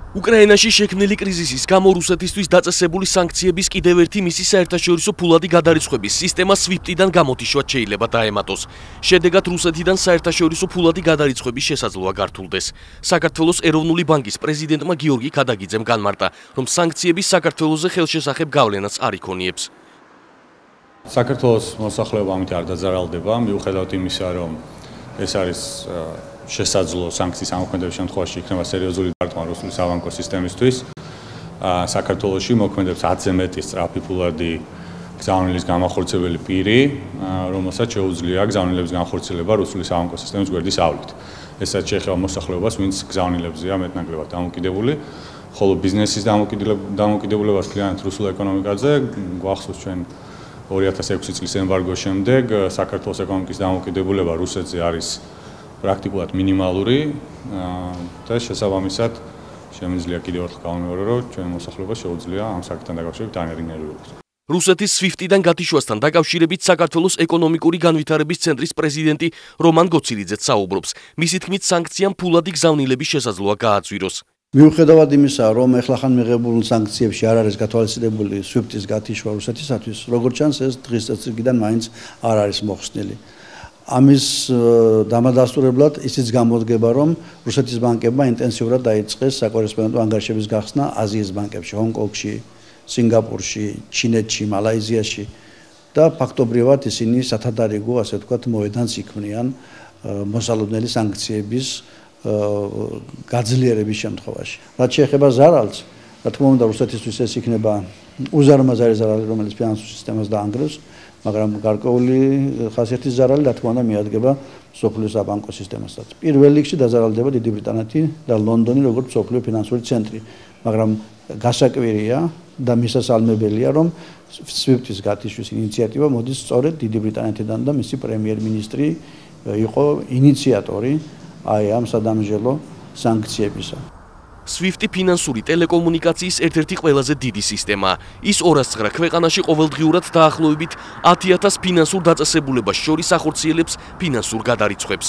უკრაინაში შექმნილი კრიზისის გამო რუსეთისთვის დაწესებული სანქციების კიდევ ერთი მისი საერთაშორისო ფულადი გადარიცხვების სისტემა SWIFT-დან გამოთიშვა შეიძლება დაემატოს. შედეგად რუსეთიდან საერთაშორისო ფულადი გადარიცხვების შესაძლოა გართულდეს. საქართველოს ეროვნული ბანკის პრეზიდენტმა გიორგი ქადაგიძემ განმარტა, რომ სანქციების საქართველოზე ხელშესახებ გავლენაც არ იქონიებს. საქართველოს მოსახლეობა ამით არ დაძარალდება, მიუხედავად იმისა, რომ ეს არის შესაძლო სანქციის ამოქმედების შემთხვევაში იქნება სერიოზული დარტყმა რუსული საბანკო სისტემისთვის. საქართველოში მოქმედებს 10-ზე მეტი სწრაფი ფულადი გზავნილის გამახორციელებელი პირი, რომელსაც შეუძლია გზავნილების განხორციელება რუსული საბანკო სისტემის გვერდის ავლით. ესაც შეეხება მოსახლეობას, ვინც გზავნილებზეა მეტნაკლებად დამოკიდებული, ხოლო ბიზნესის დამოკიდებულებას მთლიანად რუსულ ეკონომიკაზე გვახსოვს ჩვენ 2006 წლის ემბარგოს შემდეგ საქართველოს ეკონომიკის დამოკიდებულება რუსეთზე არის პრაქტიკულად მინიმალური და შესაბამისად შემიძლია კიდევ ერთხელ გავიმეორო, რომ ჩვენი მოსახლეობა შეუძლია ამ საკითხთან დაკავშირებით დანერგინებულიყოს. რუსეთის SWIFT-დან გათიშვასთან დაკავშირებით საქართველოს ეკონომიკური განვითარების ცენტრის პრეზიდენტი რომან გოცილიძეც საუბრობს. მისი თქმით, სანქციამ ფულადი გზავნილების შესაძლოა გააძვიროს. მიუხედავად იმისა, რომ ეხლახან მიღებულ სანქციებში არ არის გათვალისწინებული SWIFT-ის გათიშვა რუსეთისათვის, როგორც ჩანს, ეს დღის წესრიგიდან მაინც არ არის მოხსნილი. ამის დამადასტურებლად ისიც გამოდგება, რომ რუსეთის ბანკებმა ინტენსიურად დაიწყეს საკორესპონდენტო ანგარიშების გახსნა აზიის ბანკებში, ჰონკონგში, სინგაპურში, ჩინეთში, მალაიზიაში და ფაქტობრივად ისინი სათადარიგო, ასე ვთქვათ, მოედანს იქმნიან მოსალოდნელი სანქციების გაძლიერების შემთხვევაში. რაც შეეხება ზარალს, რა თქმა უნდა, რუსეთისთვის ეს იქნება უზარმაზარი ზარალი, რომელიც ფინანსურ სისტემას დაანგრევს, მაგრამ გარკვეული ხასიათის ზარალი, რა თქმა უნდა, მიადგება მსოფლიო საბანკო სისტემასაც. პირველ რიგში დაზარალდება დიდი ბრიტანეთი და ლონდონი, როგორც მსოფლიო ფინანსური ცენტრი, მაგრამ გასაკვირია და მისასალმებელია, რომ SWIFT-ის გათიშვის ინიციატივა მოდის სწორედ დიდი ბრიტანეთიდან და მისი პრემიერ-მინისტრი იყო ინიციატორი აი ამ სადამჟელო სანქციებისა. SWIFT ფინანსური ტელეკომუნიკაციის ერთ-ერთი ყველაზე დიდი სისტემაა. ის 209 ქვეყანაში ყოველდღიურად დაახლოებით 10,000 ფინანსურ დაწესებულებას შორის ახორციელებს ფინანსურ გადარიცხვებს.